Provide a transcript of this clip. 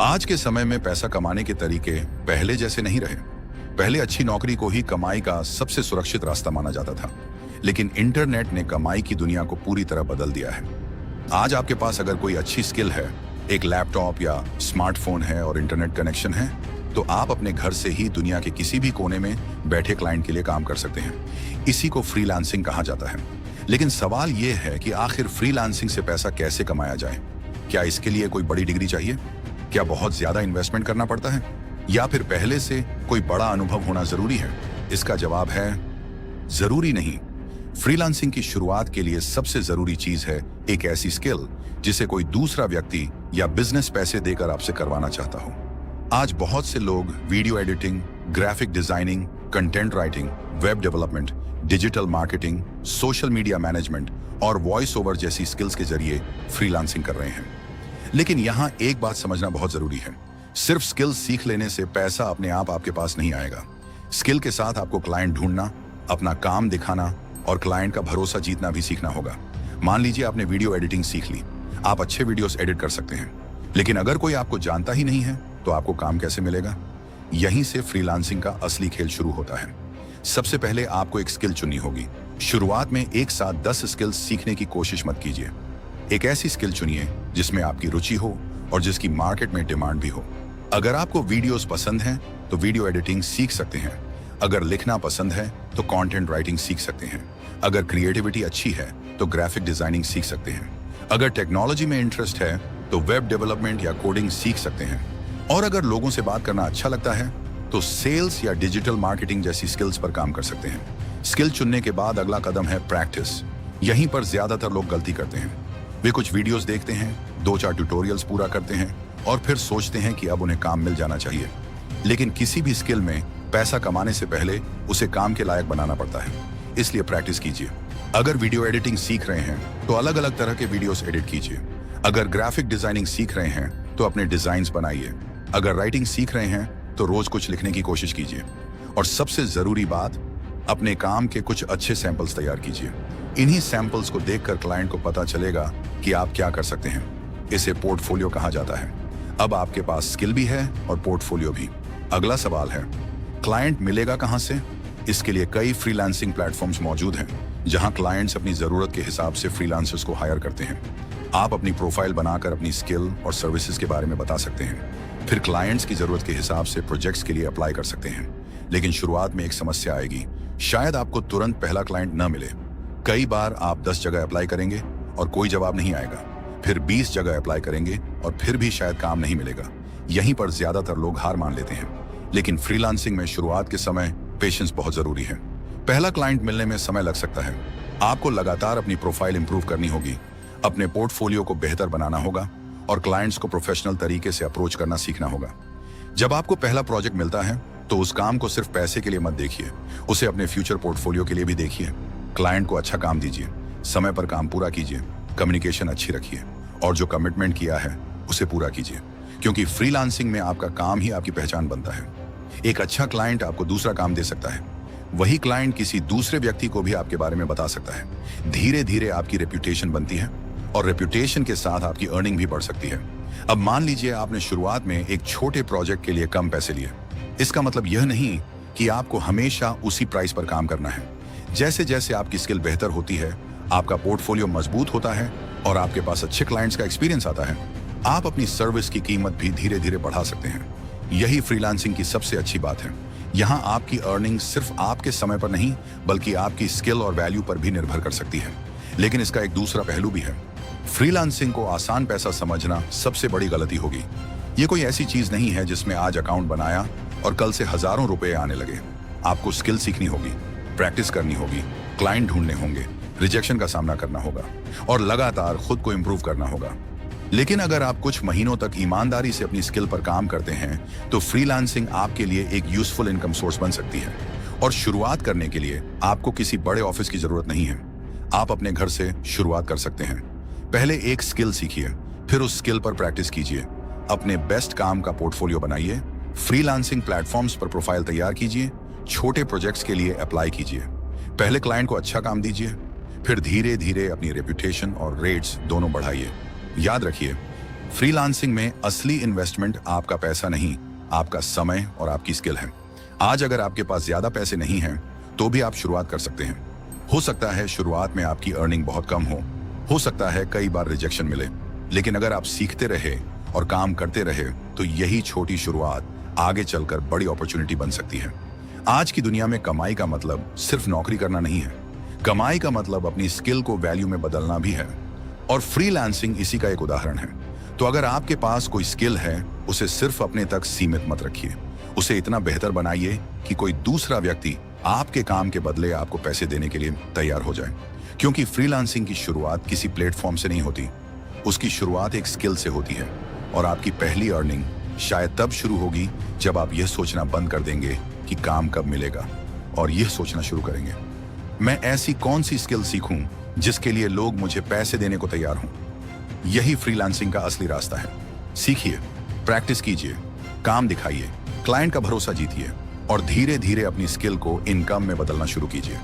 आज के समय में पैसा कमाने के तरीके पहले जैसे नहीं रहे। पहले अच्छी नौकरी को ही कमाई का सबसे सुरक्षित रास्ता माना जाता था, लेकिन इंटरनेट ने कमाई की दुनिया को पूरी तरह बदल दिया है। आज आपके पास अगर कोई अच्छी स्किल है, एक लैपटॉप या स्मार्टफोन है और इंटरनेट कनेक्शन है, तो आप अपने घर से ही दुनिया के किसी भी कोने में बैठे क्लाइंट के लिए काम कर सकते हैं। इसी को फ्रीलांसिंग कहा जाता है। लेकिन सवाल यह है कि आखिर फ्रीलांसिंग से पैसा कैसे कमाया जाए? क्या इसके लिए कोई बड़ी डिग्री चाहिए? क्या बहुत ज्यादा इन्वेस्टमेंट करना पड़ता है? या फिर पहले से कोई बड़ा अनुभव होना जरूरी है? इसका जवाब है जरूरी नहीं। फ्रीलांसिंग की शुरुआत के लिए सबसे जरूरी चीज है एक ऐसी स्किल जिसे कोई दूसरा व्यक्ति या बिजनेस पैसे देकर आपसे करवाना चाहता हो। आज बहुत से लोग video editing, graphic designing, content writing, web development, digital marketing, social media management और वॉइस ओवर जैसी स्किल्स के जरिए फ्रीलांसिंग कर रहे हैं। लेकिन यहाँ एक बात समझना बहुत जरूरी है। सिर्फ स्किल सीख लेने से पैसा अपने आप आपके पास नहीं आएगा। स्किल के साथ आपको क्लाइंट ढूंढना, अपना काम दिखाना और क्लाइंट का भरोसा जीतना भी सीखना होगा। मान लीजिए आपने वीडियो एडिटिंग सीख ली, आप अच्छे वीडियोस एडिट कर सकते हैं, लेकिन अगर कोई आपको जानता ही नहीं है तो आपको काम कैसे मिलेगा? यहीं से फ्रीलांसिंग का असली खेल शुरू होता है। सबसे पहले आपको एक स्किल चुननी होगी। शुरुआत में एक साथ 10 स्किल्स सीखने की कोशिश मत कीजिए। एक ऐसी स्किल चुनिए जिसमें आपकी रुचि हो और जिसकी मार्केट में डिमांड भी हो। अगर आपको वीडियोस पसंद हैं तो वीडियो एडिटिंग सीख सकते हैं। अगर लिखना पसंद है तो कंटेंट राइटिंग सीख सकते हैं। अगर क्रिएटिविटी अच्छी है तो ग्राफिक डिजाइनिंग सीख सकते हैं। अगर टेक्नोलॉजी में इंटरेस्ट है तो वेब डेवलपमेंट या कोडिंग सीख सकते हैं। और अगर लोगों से बात करना अच्छा लगता है तो सेल्स या डिजिटल मार्केटिंग जैसी स्किल्स पर काम कर सकते हैं। स्किल चुनने के बाद अगला कदम है प्रैक्टिस। यहीं पर ज्यादातर लोग गलती करते हैं। वे कुछ वीडियोस देखते हैं, 2-4 ट्यूटोरियल्स पूरा करते हैं और फिर सोचते हैं कि अब उन्हें काम मिल जाना चाहिए। लेकिन किसी भी स्किल में पैसा कमाने से पहले उसे काम के लायक बनाना पड़ता है, इसलिए प्रैक्टिस कीजिए। अगर वीडियो एडिटिंग सीख रहे हैं तो अलग अलग तरह के वीडियोस एडिट कीजिए। अगर ग्राफिक डिजाइनिंग सीख रहे हैं तो अपने डिजाइन्स बनाइए। अगर राइटिंग सीख रहे हैं तो रोज कुछ लिखने की कोशिश कीजिए। और सबसे जरूरी बात, अपने काम के कुछ अच्छे सैंपल्स तैयार कीजिए। इन्हीं सैंपल्स को देखकर क्लाइंट को पता चलेगा कि आप क्या कर सकते हैं। इसे पोर्टफोलियो कहा जाता है। अब आपके पास स्किल भी है और पोर्टफोलियो भी। अगला सवाल है, क्लाइंट मिलेगा कहां से? इसके लिए कई फ्रीलांसिंग प्लेटफॉर्म्स मौजूद हैं जहां क्लाइंट्स अपनी जरूरत के हिसाब से फ्रीलांसर्स को हायर करते हैं। आप अपनी प्रोफाइल बनाकर अपनी स्किल और सर्विसेज के बारे में बता सकते हैं। फिर क्लाइंट्स की जरूरत के हिसाब से प्रोजेक्ट्स के लिए अप्लाई कर सकते हैं। लेकिन शुरुआत में एक समस्या आएगी, शायद आपको तुरंत पहला क्लाइंट न मिले। कई बार आप 10 जगह अप्लाई करेंगे और कोई जवाब नहीं आएगा। फिर 20 जगह अप्लाई करेंगे और फिर भी शायद काम नहीं मिलेगा। यहीं पर ज्यादातर लोग हार मान लेते हैं। लेकिन फ्रीलांसिंग में शुरुआत के समय पेशेंस बहुत जरूरी है। पहला क्लाइंट मिलने में समय लग सकता है। आपको लगातार अपनी प्रोफाइल इंप्रूव करनी होगी, अपने पोर्टफोलियो को बेहतर बनाना होगा और क्लाइंट्स को प्रोफेशनल तरीके से अप्रोच करना सीखना होगा। जब आपको पहला प्रोजेक्ट मिलता है तो उस काम को सिर्फ पैसे के लिए मत देखिए, उसे अपने फ्यूचर पोर्टफोलियो के लिए भी देखिए। क्लाइंट को अच्छा काम दीजिए, समय पर काम पूरा कीजिए, कम्युनिकेशन अच्छी रखिए और जो कमिटमेंट किया है उसे पूरा कीजिए, क्योंकि फ्रीलांसिंग में आपका काम ही आपकी पहचान बनता है। एक अच्छा क्लाइंट आपको दूसरा काम दे सकता है, वही क्लाइंट किसी दूसरे व्यक्ति को भी आपके बारे में बता सकता है। धीरे धीरे आपकी रेप्यूटेशन बनती है और रेप्यूटेशन के साथ आपकी अर्निंग भी बढ़ सकती है। अब मान लीजिए आपने शुरुआत में एक छोटे प्रोजेक्ट के लिए कम पैसे लिए। इसका मतलब यह नहीं कि आपको हमेशा उसी प्राइस पर काम करना है। जैसे जैसे आपकी स्किल बेहतर होती है, आपका पोर्टफोलियो मजबूत होता है और आपके पास अच्छे क्लाइंट्स का एक्सपीरियंस आता है, आप अपनी सर्विस की कीमत भी धीरे धीरे बढ़ा सकते हैं। यही फ्रीलांसिंग की सबसे अच्छी बात है। यहाँ आपकी अर्निंग सिर्फ आपके समय पर नहीं बल्कि आपकी स्किल और वैल्यू पर भी निर्भर कर सकती है। लेकिन इसका एक दूसरा पहलू भी है। फ्रीलांसिंग को आसान पैसा समझना सबसे बड़ी गलती होगी। ये कोई ऐसी चीज नहीं है जिसमें आज अकाउंट बनाया और कल से हजारों रुपए आने लगे। आपको स्किल सीखनी होगी, प्रैक्टिस करनी होगी, क्लाइंट ढूंढने होंगे, रिजेक्शन का सामना करना होगा और लगातार खुद को इंप्रूव करना होगा। लेकिन अगर आप कुछ महीनों तक ईमानदारी से अपनी स्किल पर काम करते हैं तो फ्रीलांसिंग आपके लिए एक यूजफुल इनकम सोर्स बन सकती है। और शुरुआत करने के लिए आपको किसी बड़े ऑफिस की जरूरत नहीं है। आप अपने घर से शुरुआत कर सकते हैं। पहले एक स्किल सीखिए, फिर उस स्किल पर प्रैक्टिस कीजिए, अपने बेस्ट काम का पोर्टफोलियो बनाइए, फ्रीलांसिंग प्लेटफॉर्म्स पर प्रोफाइल तैयार कीजिए, छोटे प्रोजेक्ट्स के लिए अप्लाई कीजिए। पहले क्लाइंट को अच्छा काम दीजिए, फिर धीरे धीरे अपनी रेप्यूटेशन और रेट्स दोनों बढ़ाइए। याद रखिए, फ्रीलांसिंग में असली इन्वेस्टमेंट आपका पैसा नहीं, आपका समय और आपकी स्किल है। आज अगर आपके पास ज्यादा पैसे नहीं हैं, तो भी आप शुरुआत कर सकते हैं। हो सकता है शुरुआत में आपकी अर्निंग बहुत कम हो सकता है कई बार रिजेक्शन मिले, लेकिन अगर आप सीखते रहे और काम करते रहे तो यही छोटी शुरुआत आगे चलकर बड़ी अपॉर्चुनिटी बन सकती है। आज की दुनिया में कमाई का मतलब सिर्फ नौकरी करना नहीं है। कमाई का मतलब अपनी स्किल को वैल्यू में बदलना भी है, और फ्रीलांसिंग इसी का एक उदाहरण है। तो अगर आपके पास कोई स्किल है, उसे सिर्फ अपने तक सीमित मत रखिए। उसे इतना बेहतर बनाइए कि कोई दूसरा व्यक्ति आपके काम के बदले आपको पैसे देने के लिए तैयार हो जाए। क्योंकि फ्रीलांसिंग की शुरुआत किसी प्लेटफॉर्म से नहीं होती, उसकी शुरुआत एक स्किल से होती है। और आपकी पहली अर्निंग शायद तब शुरू होगी जब आप यह सोचना बंद कर देंगे कि काम कब मिलेगा, और यह सोचना शुरू करेंगे, मैं ऐसी कौन सी स्किल सीखूं जिसके लिए लोग मुझे पैसे देने को तैयार हों। यही फ्रीलांसिंग का असली रास्ता है। सीखिए, प्रैक्टिस कीजिए, काम दिखाइए, क्लाइंट का भरोसा जीतिए और धीरे धीरे अपनी स्किल को इनकम में बदलना शुरू कीजिए।